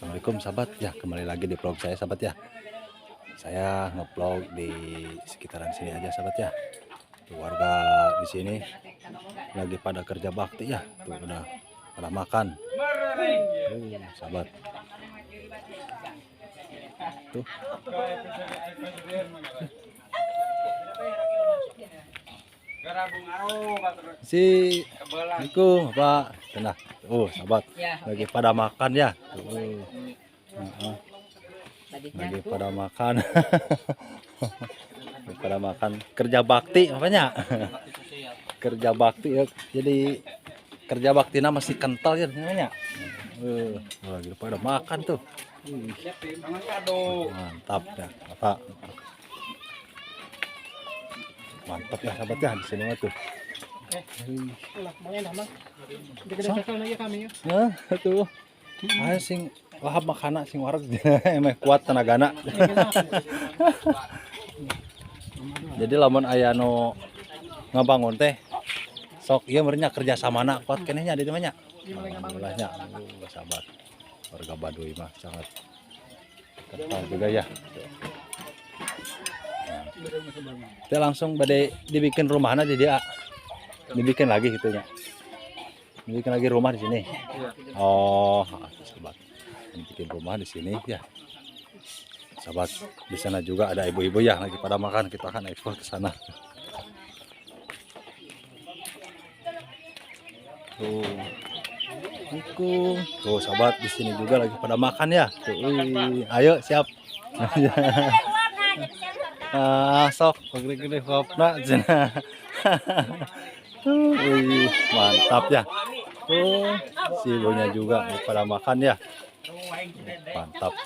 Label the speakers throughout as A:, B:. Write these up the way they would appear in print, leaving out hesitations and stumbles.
A: Assalamualaikum sahabat ya, kembali lagi di vlog saya sahabat ya. Saya ngevlog di sekitaran sini aja sahabat ya. Tuh, warga di sini lagi pada kerja bakti ya. Tuh udah pada makan. Sahabat. Tuh. Assalamualaikum Pak. Tenang. Sahabat. Lagi pada makan ya. Tuh. Lagi pada makan. Lagi pada makan kerja bakti apanya? Kerja bakti ya. Jadi kerja baktinya masih kental ya namanya. Lagi pada makan tuh. Mantap ya, Pak. Mantap ya sahabat ya di sini mah tuh. Tuh. Sing lahap makana sing wareg emang kuat tenagana. Jadi lamun aya nu ngabangun teh sok ieu meureunnya kerja samana kuat kenehnya di dieu nya. Alhamdulillahnya sahabat. Warga Baduy mah sangat kental juga ya. Kita langsung bade dibikin rumahnya di dia. Dibikin lagi gitunya. Dibikin lagi rumah di sini. Oh, sahabat. Bikin rumah di sini ya. Sahabat, di sana juga ada ibu-ibu ya lagi pada makan. Kita akan ekspor ke sana. Tuh. Tuh, sahabat di sini juga lagi pada makan ya. Tuh, ayo siap. Sok gede-gede kopna cenah. Mantap ya. Tuh, si ibunya juga pada makan ya. Mantap.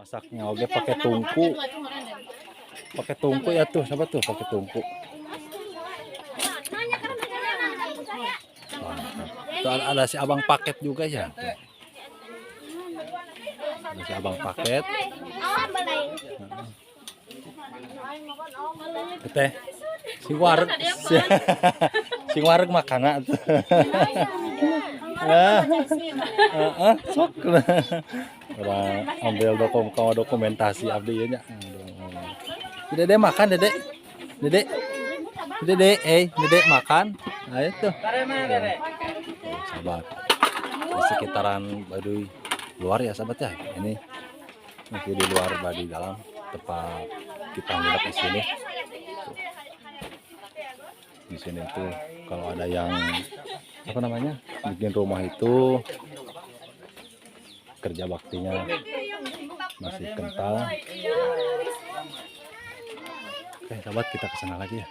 A: Masaknya oke pakai tungku ya tuh sahabat tuh pakai tungku. Tuh, ada si abang paket juga ya. Ada si abang paket. Teh si wareg si wareg makanan tuh. Sok orang ambil dokumentasi abdi nya. Dede makan Dede. Dede makan. Ayo tuh. Sahabat. Di sekitaran Baduy luar ya sahabat ya. Ini masih di luar Baduy dalam tempat kita nginep di sini. Tuh. Di sini tuh kalau ada yang apa namanya bikin rumah itu kerja baktinya masih kental. Oke sahabat kita kesana lagi ya.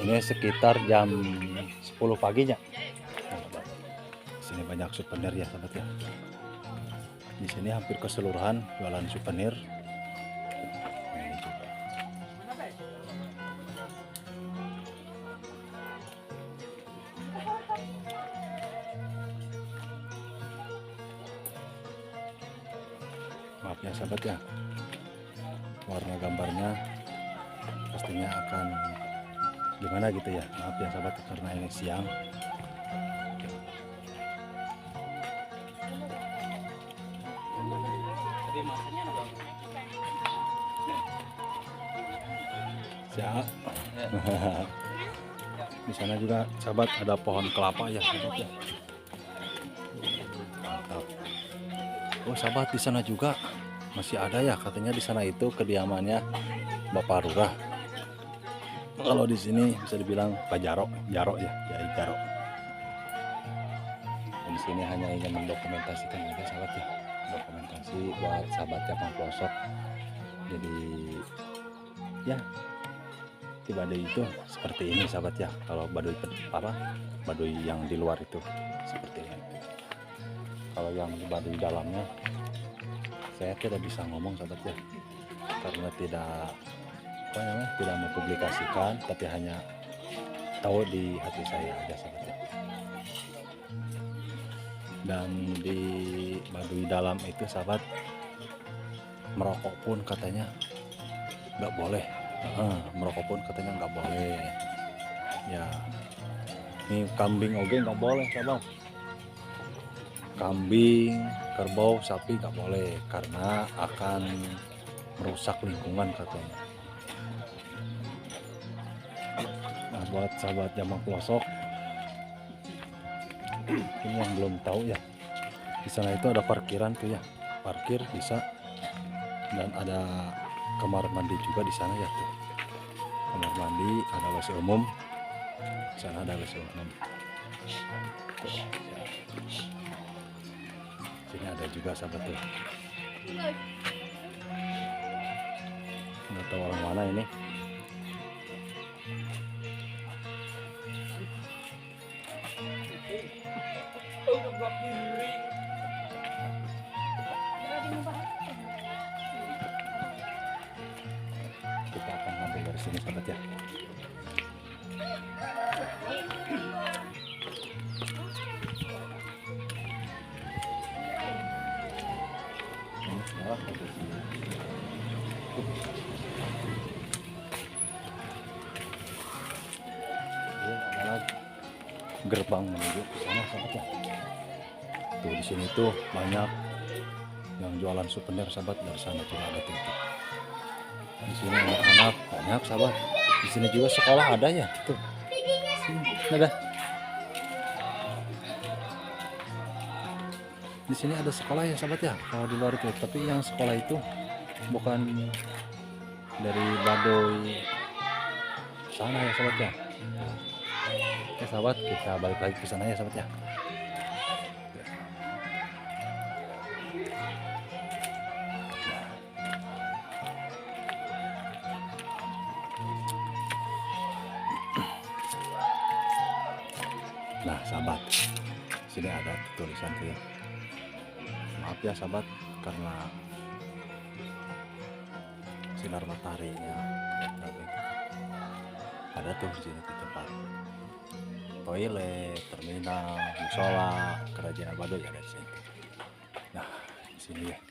A: Ini sekitar jam 10 paginya. Sini banyak souvenir ya sahabat ya. Di sini hampir keseluruhan jualan souvenir. ya sahabat ya. Warna gambarnya pastinya akan gimana gitu ya. Maaf ya sahabat karena ini siang. Siap. Di sana juga sahabat ada pohon kelapa ya sahabat ya. Mantap. Oh sahabat, di sana juga masih ada ya, katanya di sana itu kediamannya Bapak Lurah. Kalau di sini bisa dibilang Pak Jaro, Jaro ya, Kiai Jaro. Di sini hanya ingin mendokumentasikan aja sahabat ya, dokumentasi buat sahabat Japang pelosok. Jadi ya di Baduy itu seperti ini sahabat ya. Kalau Baduy Baduy yang di luar itu seperti ini. Kalau yang di Baduy dalamnya saya tidak bisa ngomong sahabat ya, karena tidak tidak mempublikasikan, tapi hanya tahu di hati saya aja sahabat ya. Dan di Baduy dalam itu sahabat, merokok pun katanya nggak boleh. Merokok pun katanya nggak boleh ya. Ini kambing oge nggak boleh sahabat, kambing, kerbau, sapi nggak boleh karena akan merusak lingkungan katanya. Nah buat sahabat Japang pelosok ini yang belum tahu ya, di sana itu ada parkiran tuh ya, parkir bisa, dan ada kamar mandi juga di sana ya tuh. Kamar mandi, ada WC umum, di sana ada WC umum. Sini ada juga sahabat tuh. Nggak tahu orang mana ini. Kita akan ngambil dari sini sahabat ya. Ini salah adalah gerbang menuju ke sana sahabat ya. Tuh di sini tuh banyak yang jualan souvenir sahabat, dari sana juga ada tuh. Di sini anak-anak banyak sahabat. Di sini juga sekolah ada ya tuh. Sini ada. Di sini ada sekolah ya sahabat ya. Kalau di luar itu, tapi yang sekolah itu bukan dari Baduy sana ya sahabat ya. Oke sahabat, kita balik lagi ke sana ya sahabat ya. Nah sahabat, sini ada tulisan tuh ya. Maaf ya sahabat karena sinar mataharinya ada tuh di sini di tempat toilet, terminal, musola, kerajaan Baduy ada di sini. Nah di sini ya.